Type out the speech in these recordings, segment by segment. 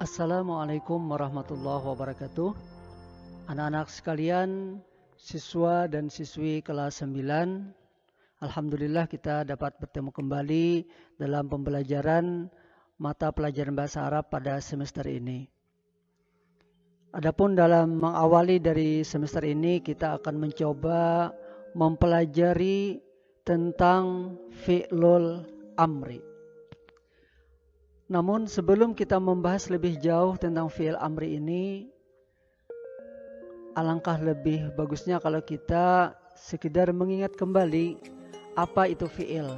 Assalamualaikum warahmatullahi wabarakatuh. Anak-anak sekalian, siswa dan siswi kelas 9, alhamdulillah kita dapat bertemu kembali dalam pembelajaran mata pelajaran bahasa Arab pada semester ini. Adapun dalam mengawali dari semester ini, kita akan mencoba mempelajari tentang fi'lul amri. Namun sebelum kita membahas lebih jauh tentang fi'il amri ini, alangkah lebih bagusnya kalau kita sekedar mengingat kembali apa itu fi'il.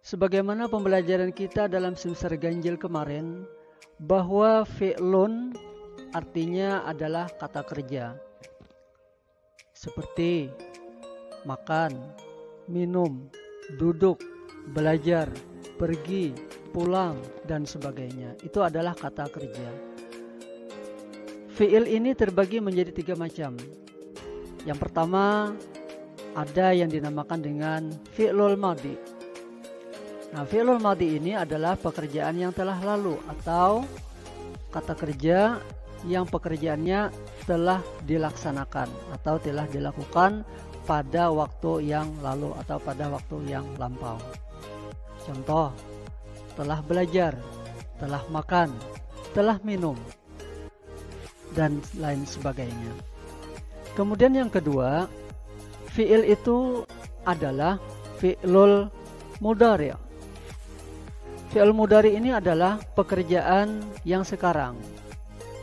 Sebagaimana pembelajaran kita dalam semester ganjil kemarin, bahwa fi'lun artinya adalah kata kerja. Seperti makan, minum, duduk, belajar, pergi, pulang, dan sebagainya. Itu adalah kata kerja. Fi'il ini terbagi menjadi 3 macam. Yang pertama, ada yang dinamakan dengan fi'lul madhi. Nah, fi'lul madhi ini adalah pekerjaan yang telah lalu atau kata kerja yang pekerjaannya telah dilaksanakan atau telah dilakukan pada waktu yang lalu atau pada waktu yang lampau. Contoh, telah belajar, telah makan, telah minum, dan lain sebagainya. Kemudian yang kedua, fi'il itu adalah fi'lul mudhari'. Fi'il mudhari' ini adalah pekerjaan yang sekarang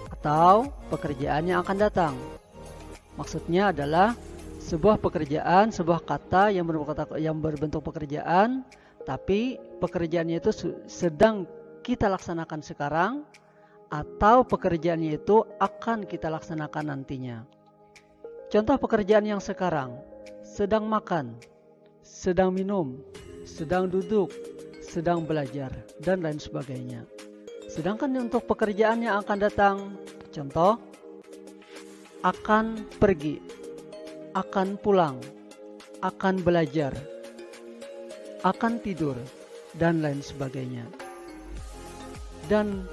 atau pekerjaan yang akan datang. Maksudnya adalah sebuah pekerjaan, sebuah kata yang berbentuk pekerjaan, tapi pekerjaannya itu sedang kita laksanakan sekarang atau pekerjaannya itu akan kita laksanakan nantinya. Contoh pekerjaan yang sekarang, sedang makan, sedang minum, sedang duduk, sedang belajar, dan lain sebagainya. Sedangkan untuk pekerjaan yang akan datang, contoh, akan pergi, akan pulang, akan belajar, akan tidur, dan lain sebagainya. Dan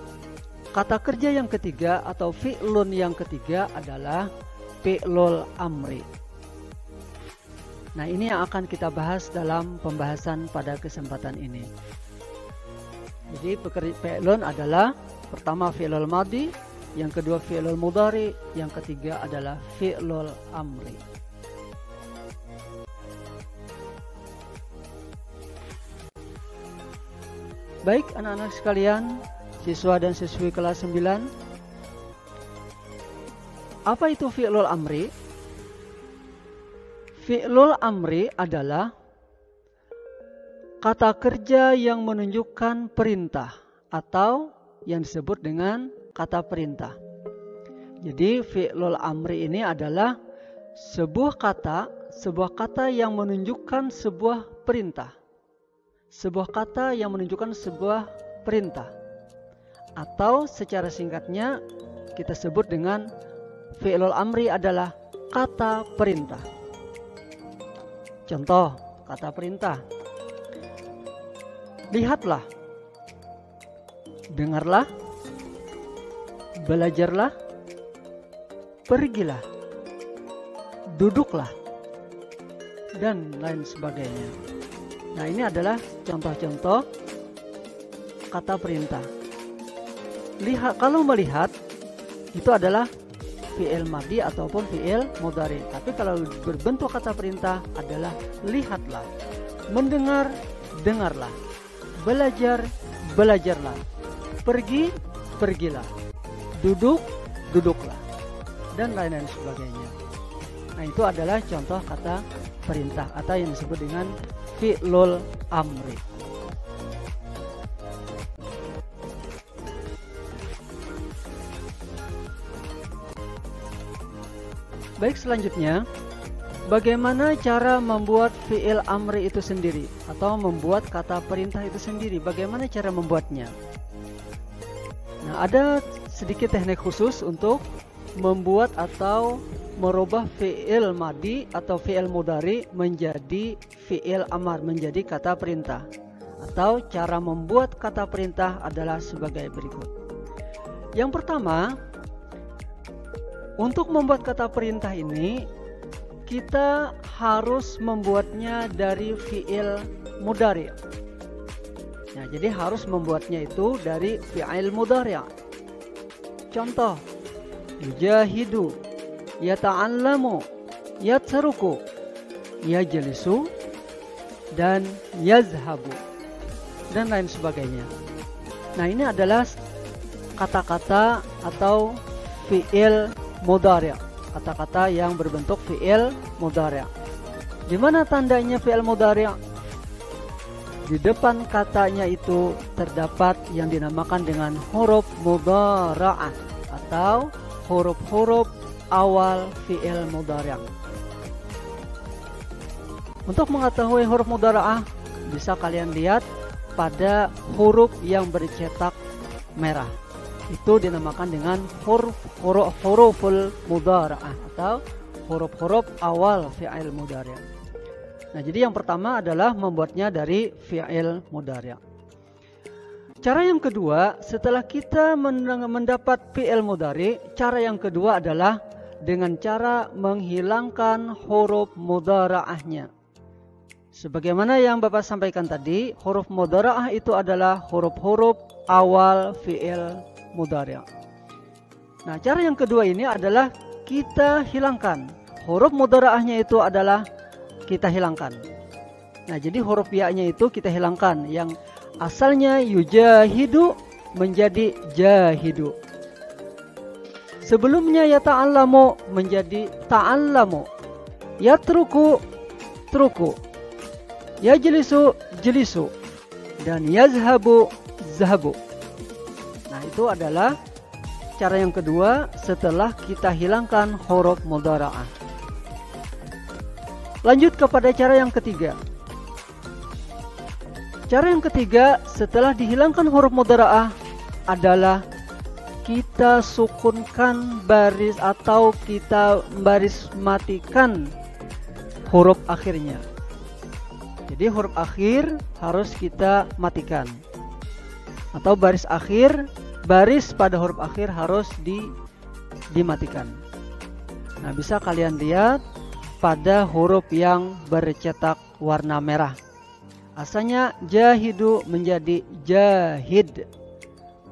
kata kerja yang ketiga atau fi'lun yang ketiga adalah fi'lul amri. Nah, ini yang akan kita bahas dalam pembahasan pada kesempatan ini. Jadi fi'lun adalah pertama fi'lul madhi, yang kedua fi'lul mudhari, yang ketiga adalah fi'lul amri. Baik anak-anak sekalian, siswa dan siswi kelas 9. Apa itu fi'lul amri? Fi'lul amri adalah kata kerja yang menunjukkan perintah atau yang disebut dengan kata perintah. Jadi fi'lul amri ini adalah sebuah kata yang menunjukkan sebuah perintah. Sebuah kata yang menunjukkan sebuah perintah, atau secara singkatnya kita sebut dengan fi'lul amri adalah kata perintah. Contoh kata perintah: lihatlah, dengarlah, belajarlah, pergilah, duduklah, dan lain sebagainya. Nah, ini adalah contoh-contoh kata perintah. Lihat, kalau melihat itu adalah fi'il madhi ataupun fi'il mudhari. Tapi kalau berbentuk kata perintah adalah lihatlah, mendengar, dengarlah, belajar, belajarlah, pergi, pergilah, duduk, duduklah, dan lain-lain sebagainya. Nah, itu adalah contoh kata perintah atau yang disebut dengan fi'lul amri. Baik, selanjutnya, bagaimana cara membuat fi'il amri itu sendiri atau membuat kata perintah itu sendiri? Bagaimana cara membuatnya? Nah, ada sedikit teknik khusus untuk membuat atau merubah fi'il madhi atau fi'il mudhari menjadi fi'il amar, menjadi kata perintah. Atau cara membuat kata perintah adalah sebagai berikut. Yang pertama, untuk membuat kata perintah ini kita harus membuatnya dari fi'il mudhari'. Nah, jadi harus membuatnya itu dari fi'il mudhari'. Contoh, yujahidu, yata'allamu, yatruku, yajlisu, dan yazhabu, dan lain sebagainya. Nah, ini adalah kata-kata atau fi'il mudhari', kata-kata yang berbentuk fi'il mudhari'. Di mana tandanya fi'il mudhari'? Di depan katanya itu terdapat yang dinamakan dengan huruf mudhara'ah atau huruf-huruf awal fi'il mudhari'. Untuk mengetahui huruf mudhara'ah bisa kalian lihat pada huruf yang bercetak merah. Itu dinamakan dengan huruful mudhara'ah atau huruf-huruf awal fi'il mudhari'. Nah, jadi yang pertama adalah membuatnya dari fi'il mudhari'. Cara yang kedua, setelah kita mendapat fi'il mudhari', cara yang kedua adalah dengan cara menghilangkan huruf mudhara'ahnya. Sebagaimana yang Bapak sampaikan tadi, huruf mudhara'ah itu adalah huruf-huruf awal fi'il mudhari'. Nah, cara yang kedua ini adalah kita hilangkan. Huruf mudhara'ahnya itu adalah kita hilangkan. Nah, jadi huruf ya-nya itu kita hilangkan. Yang asalnya yujahidu menjadi jahidu. Sebelumnya yata'allamu menjadi ta'allamu. Yatruku, truku. Yajlisu, jelisu. Dan yazhabu, zahabu. Nah, itu adalah cara yang kedua setelah kita hilangkan huruf mudhara'ah. Lanjut kepada cara yang ketiga. Cara yang ketiga setelah dihilangkan huruf mudhara'ah adalah kita sukunkan baris atau kita baris matikan huruf akhirnya. Jadi huruf akhir harus kita matikan. Atau baris akhir, baris pada huruf akhir harus dimatikan. Nah, bisa kalian lihat pada huruf yang bercetak warna merah. Asalnya jahidu menjadi jahid.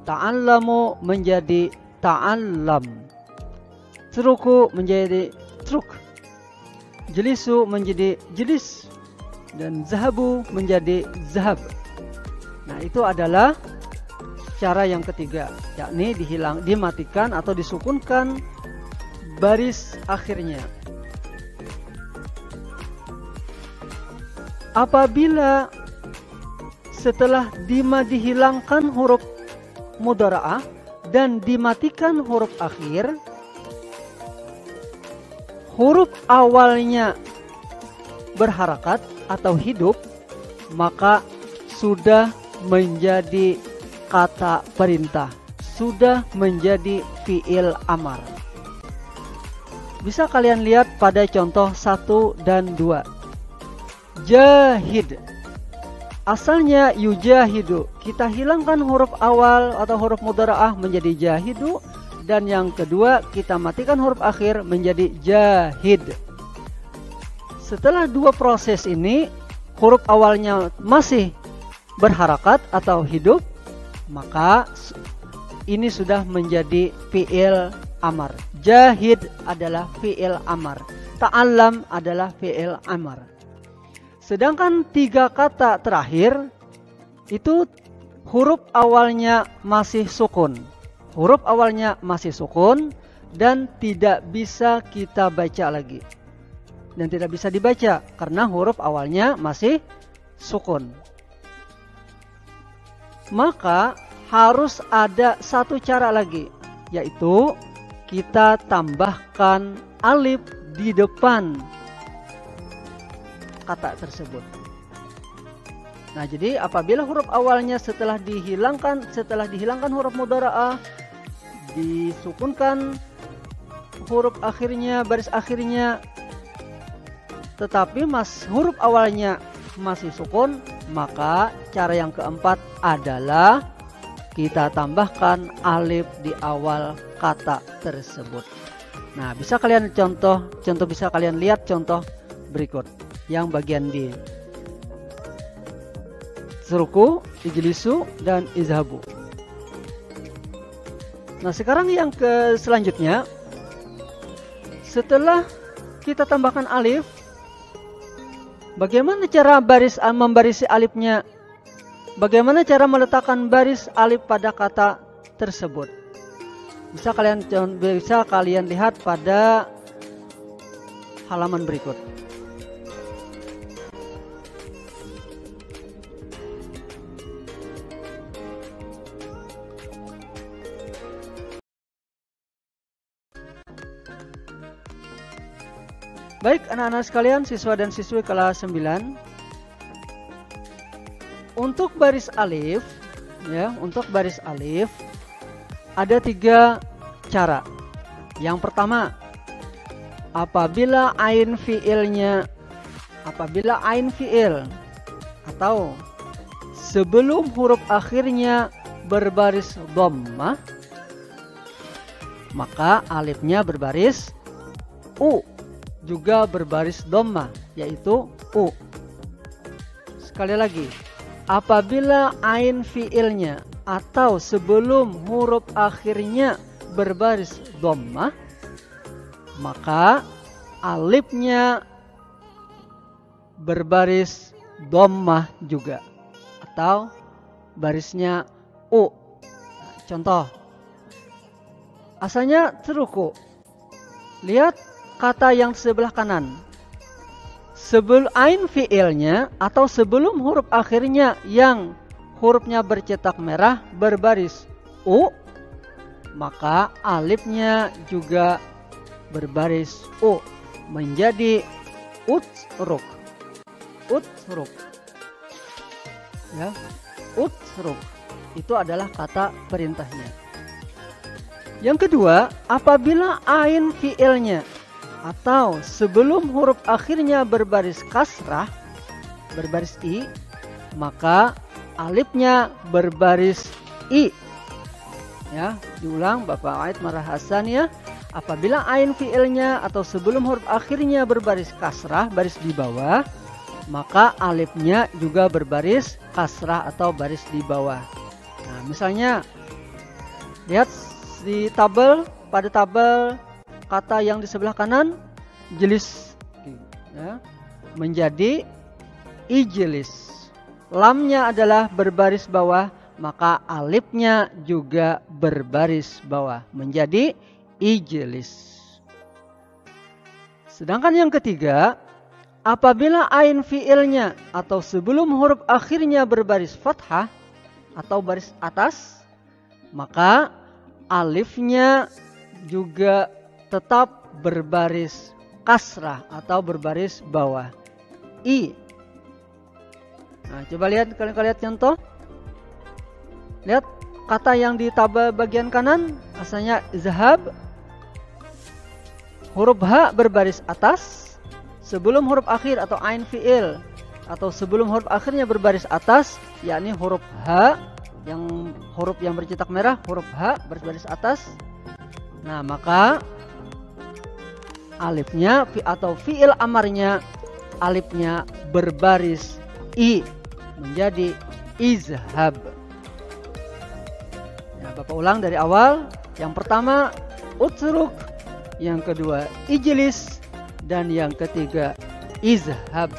Ta'allamu menjadi ta'allam. Truku menjadi truk. Jelisu menjadi jelis. Dan zahabu menjadi zahab. Nah, itu adalah cara yang ketiga, yakni dimatikan atau disukunkan baris akhirnya. Apabila setelah dihilangkan huruf mudhara'ah dan dimatikan huruf akhir, huruf awalnya berharakat atau hidup, maka sudah menjadi kata perintah, sudah menjadi fi'il amar. Bisa kalian lihat pada contoh 1 dan 2. Jahid, asalnya yujahidu, kita hilangkan huruf awal atau huruf mudhara'ah menjadi jahidu, dan yang kedua kita matikan huruf akhir menjadi jahid. Setelah dua proses ini, huruf awalnya masih berharakat atau hidup, maka ini sudah menjadi fi'il amar. Jahid adalah fi'il amar. Ta'allam adalah fi'il amar. Sedangkan tiga kata terakhir itu huruf awalnya masih sukun. Huruf awalnya masih sukun dan tidak bisa kita baca lagi. Dan tidak bisa dibaca karena huruf awalnya masih sukun. Maka harus ada satu cara lagi, yaitu kita tambahkan alif di depan kata tersebut. Nah, jadi apabila huruf awalnya setelah dihilangkan huruf mudhara'ah, disukunkan huruf akhirnya, baris akhirnya, tetapi huruf awalnya masih sukun, maka cara yang keempat adalah kita tambahkan alif di awal kata tersebut. Nah, bisa kalian bisa kalian lihat contoh berikut yang bagian D. Suruku, ijlisu, dan izhabu. Nah, sekarang yang selanjutnya, setelah kita tambahkan alif, bagaimana cara membarisi alifnya? Bagaimana cara meletakkan baris alif pada kata tersebut? Bisa kalian lihat pada halaman berikut. Baik anak-anak sekalian, siswa dan siswi kelas 9. Untuk baris alif, ada 3 cara. Yang pertama, apabila ain fiil atau sebelum huruf akhirnya berbaris dhammah, maka alifnya berbaris u, juga berbaris dhammah, yaitu u. Sekali lagi, apabila ain fiilnya atau sebelum huruf akhirnya berbaris dhammah, maka alifnya berbaris dhammah juga, atau barisnya u. Contoh, asalnya teruku. Lihat kata yang sebelah kanan. Sebelum ain fiilnya atau sebelum huruf akhirnya yang hurufnya bercetak merah berbaris u, maka alifnya juga berbaris u, menjadi utruk. Ya, utruk itu adalah kata perintahnya. Yang kedua, apabila ain fiilnya atau sebelum huruf akhirnya berbaris kasrah, berbaris i, maka alifnya berbaris i. Ya, diulang Bapak Aid Marah Hasan ya. Apabila ain fiilnya atau sebelum huruf akhirnya berbaris kasrah, baris di bawah, maka alifnya juga berbaris kasrah atau baris di bawah. Nah, misalnya lihat di pada tabel kata yang di sebelah kanan, jelis, ya, menjadi ijlis. Lamnya adalah berbaris bawah, maka alifnya juga berbaris bawah, menjadi ijlis. Sedangkan yang ketiga, apabila ain fiilnya atau sebelum huruf akhirnya berbaris fathah atau baris atas, maka alifnya juga tetap berbaris kasrah atau berbaris bawah, i. Nah, coba lihat, kalian lihat contoh. Lihat kata yang di tabel bagian kanan, asalnya izhab, huruf h berbaris atas, sebelum huruf akhir atau ain fiil atau sebelum huruf akhirnya berbaris atas, yakni huruf h, yang huruf yang bercetak merah, huruf h berbaris atas. Nah, maka alifnya atau fiil amarnya, alifnya berbaris i, menjadi izhab. Nah, Bapak ulang dari awal. Yang pertama utruk, yang kedua ijlis, dan yang ketiga izhab.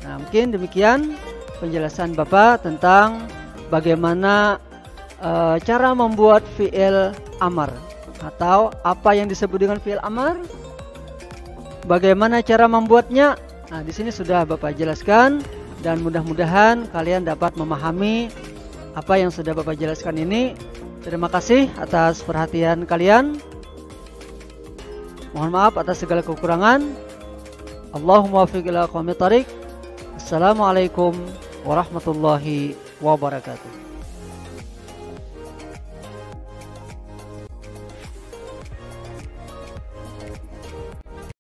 Nah, mungkin demikian penjelasan Bapak tentang bagaimana cara membuat fiil amar, atau apa yang disebut dengan fiil amar, bagaimana cara membuatnya. Nah, di sini sudah Bapak jelaskan, dan mudah-mudahan kalian dapat memahami apa yang sudah Bapak jelaskan ini. Terima kasih atas perhatian kalian. Mohon maaf atas segala kekurangan. Allahumma waffiq ila aqwamit thariq. Assalamualaikum warahmatullahi wabarakatuh.